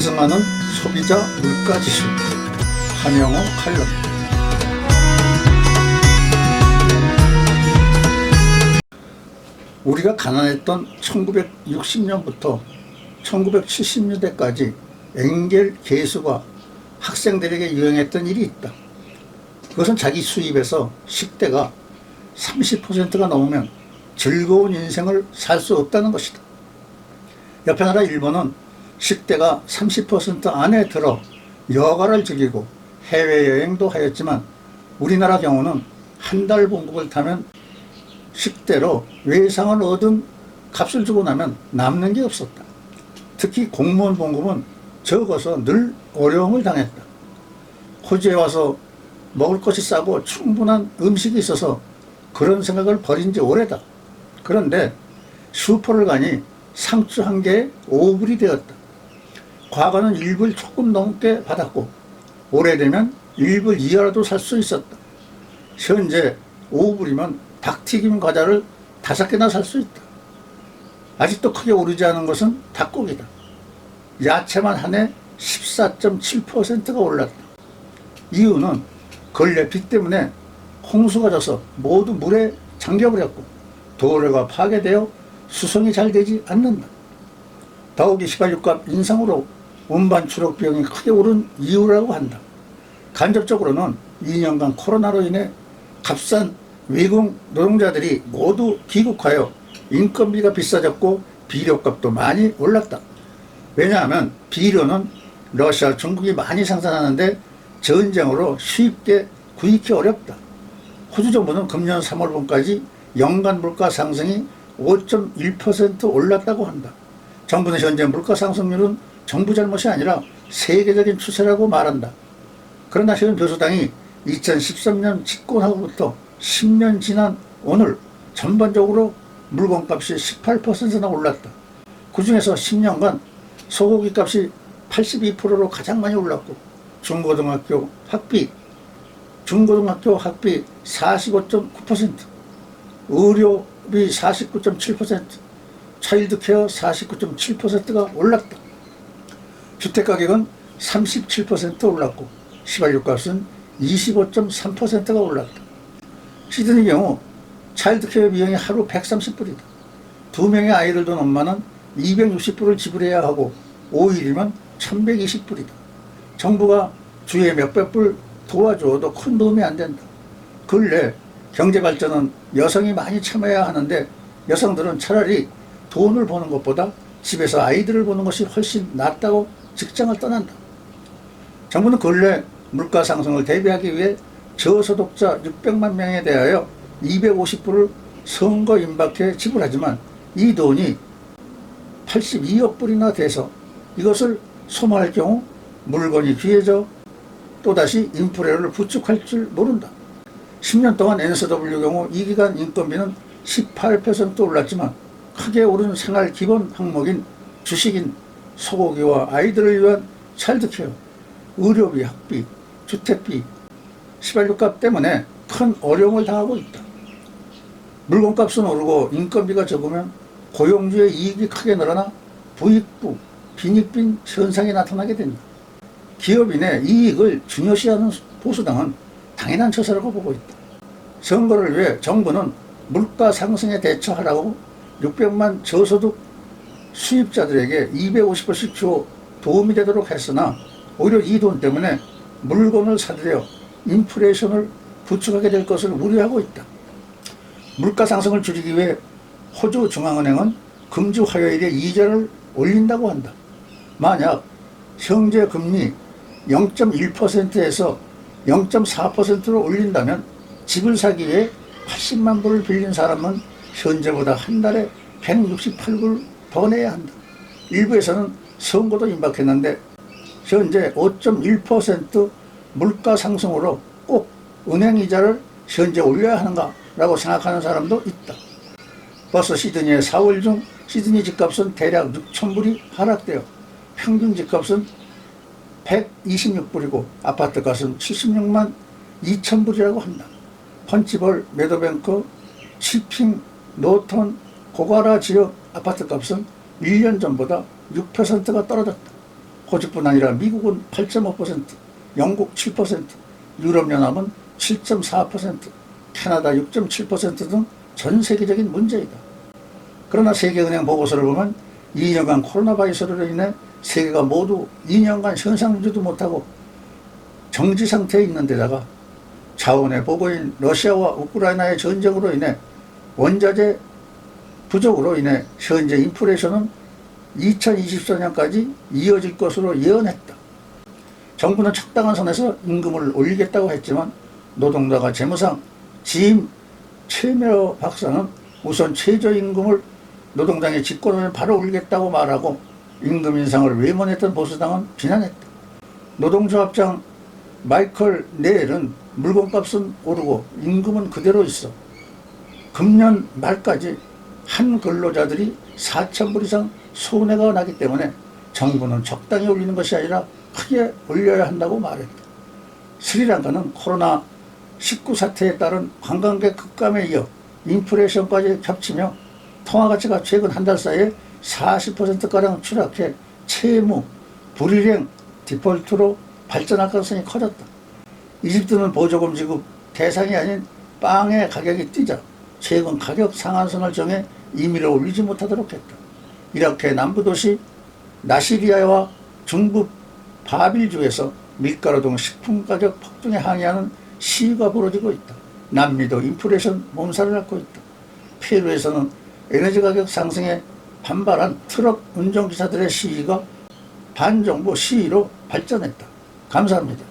상승하는 소비자 물가지수. 한영호 칼럼. 우리가 가난했던 1960년부터 1970년대까지 엥겔 개수가 학생들에게 유행했던 일이 있다. 그것은 자기 수입에서 식대가 30%가 넘으면 즐거운 인생을 살 수 없다는 것이다. 옆에 나라 일본은 식대가 30% 안에 들어 여가를 즐기고 해외여행도 하였지만 우리나라 경우는 한 달 봉급을 타면 식대로 외상을 얻은 값을 주고 나면 남는 게 없었다. 특히 공무원 봉급은 적어서 늘 어려움을 당했다. 호주에 와서 먹을 것이 싸고 충분한 음식이 있어서 그런 생각을 버린 지 오래다. 그런데 슈퍼를 가니 상추 한 개에 5불이 되었다. 과거는 1불 조금 넘게 받았고 오래되면 1불 이하라도 살 수 있었다. 현재 5불이면 닭튀김 과자를 5개나 살 수 있다. 아직도 크게 오르지 않은 것은 닭고기다. 야채만 한 해 14.7%가 올랐다. 이유는 근래 비 때문에 홍수가 져서 모두 물에 잠겨버렸고 도로가 파괴되어 수송이 잘 되지 않는다. 더욱이 휘발유값 인상으로 운반 추록 비용이 크게 오른 이유라고 한다. 간접적으로는 2년간 코로나로 인해 값싼 외국 노동자들이 모두 귀국하여 인건비가 비싸졌고 비료값도 많이 올랐다. 왜냐하면 비료는 러시아, 중국이 많이 생산하는데 전쟁으로 쉽게 구입하기 어렵다. 호주 정부는 금년 3월분까지 연간 물가 상승이 5.1% 올랐다고 한다. 정부는 현재 물가 상승률은 정부 잘못이 아니라 세계적인 추세라고 말한다. 그러나 현 보수당이 2013년 집권하고부터 10년 지난 오늘 전반적으로 물건값이 18%나 올랐다. 그 중에서 10년간 소고기 값이 82%로 가장 많이 올랐고 중고등학교 학비 45.9%, 의료비 49.7%, 차일드케어 49.7%가 올랐다. 주택가격은 37% 올랐고 휘발유값은 25.3%가 올랐다. 시드니 경우 차일드케어 비용이 하루 130불이다. 2명의 아이를 둔 엄마는 260불을 지불해야 하고 5일이면 1120불이다. 정부가 주에 몇백 불 도와줘도 큰 도움이 안 된다. 근래 경제발전은 여성이 많이 참아야 하는데 여성들은 차라리 돈을 버는 것보다 집에서 아이들을 보는 것이 훨씬 낫다고 직장을 떠난다. 정부는 근래 물가 상승을 대비하기 위해 저소득자 600만 명에 대하여 250불을 선거 임박해 지불하지만 이 돈이 82억 불이나 돼서 이것을 소모할 경우 물건이 귀해져 또다시 인플레를 부축할 줄 모른다. 10년 동안 NSW 경우 이 기간 인건비는 18% 올랐지만 크게 오른 생활 기본 항목인 주식인 소고기와 아이들을 위한 차일드케어, 의료비, 학비, 주택비, 휘발유값 때문에 큰 어려움을 당하고 있다. 물건값은 오르고 인건비가 적으면 고용주의 이익이 크게 늘어나 부익부, 빈익빈 현상이 나타나게 된다. 기업인의 이익을 중요시하는 보수당은 당연한 처사라고 보고 있다. 선거를 위해 정부는 물가 상승에 대처하라고 600만 저소득 수입자들에게 250불씩 주어 도움이 되도록 했으나 오히려 이 돈 때문에 물건을 사들여 인플레이션을 부추하게 될 것을 우려하고 있다. 물가 상승을 줄이기 위해 호주 중앙은행은 금주 화요일에 이자를 올린다고 한다. 만약 현재 금리 0.1%에서 0.4%로 올린다면 집을 사기 위해 80만 불을 빌린 사람은 현재보다 한 달에 168불 더 내야 한다. 일부에서는 선거도 임박했는데 현재 5.1% 물가 상승으로 꼭 은행 이자를 현재 올려야 하는가라고 생각하는 사람도 있다. 벌써 시드니의 4월 중 시드니 집값은 대략 6,000불이 하락되어 평균 집값은 126불이고 아파트값은 76만 2,000불이라고 한다. 펀치벌, 메도뱅크, 치핑, 노턴, 고가라 지역 아파트값은 1년 전보다 6%가 떨어졌다. 호주뿐 아니라 미국은 8.5%, 영국 7%, 유럽연합은 7.4%, 캐나다 6.7% 등 전 세계적인 문제이다. 그러나 세계은행 보고서를 보면 2년간 코로나 바이러스로 인해 세계가 모두 2년간 현상 유지도 못하고 정지 상태에 있는 데다가 자원의 보고인 러시아와 우크라이나의 전쟁으로 인해 원자재 부족으로 인해 현재 인플레이션은 2024년까지 이어질 것으로 예언했다. 정부는 적당한 선에서 임금을 올리겠다고 했지만 노동자가 재무상 지임 최명호 박사는 우선 최저임금을 노동당의 집권하면 바로 올리겠다고 말하고 임금 인상을 외면했던 보수당은 비난했다. 노동조합장 마이클 네일은 물건값은 오르고 임금은 그대로 있어. 금년 말까지 한 근로자들이 4,000불 이상 손해가 나기 때문에 정부는 적당히 올리는 것이 아니라 크게 올려야 한다고 말했다. 스리랑카는 코로나19 사태에 따른 관광객 급감에 이어 인플레이션까지 겹치며 통화가치가 최근 한 달 사이에 40%가량 추락해 채무, 불일행, 디폴트로 발전할 가능성이 커졌다. 이집트는 보조금 지급 대상이 아닌 빵의 가격이 뛰자 최근 가격 상한선을 정해 임의로 올리지 못하도록 했다. 이라크의 남부도시 나시리아와 중부 바빌주에서 밀가루 등 식품 가격 폭등에 항의하는 시위가 벌어지고 있다. 남미도 인플레이션 몸살을 앓고 있다. 페루에서는 에너지 가격 상승에 반발한 트럭 운전기사들의 시위가 반정부 시위로 발전했다. 감사합니다.